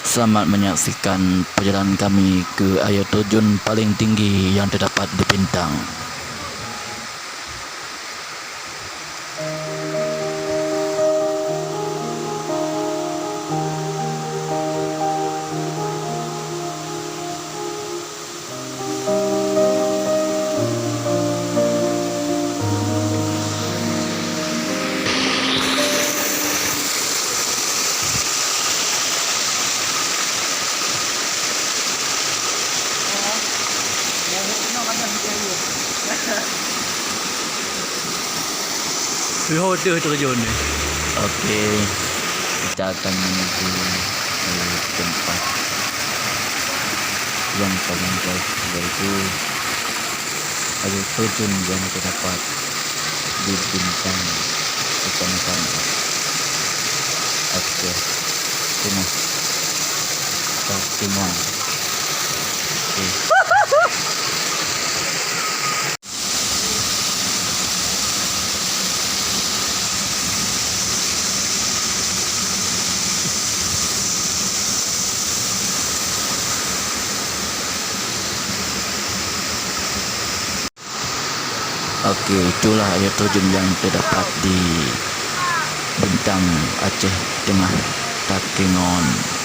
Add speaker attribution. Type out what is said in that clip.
Speaker 1: Selamat menyaksikan perjalanan kami ke air terjun paling tinggi yang terdapat di Bintang.
Speaker 2: Hotel terjun ni.
Speaker 1: Okey, kita akan menuju ke tempat yang paling jauh, yaitu air terjun yang terdapat di Bintang, Kecamatan Aceh Timur. Okey. Okey, itulah air terjun yang terdapat di Bintang, Aceh Timur, Takengon.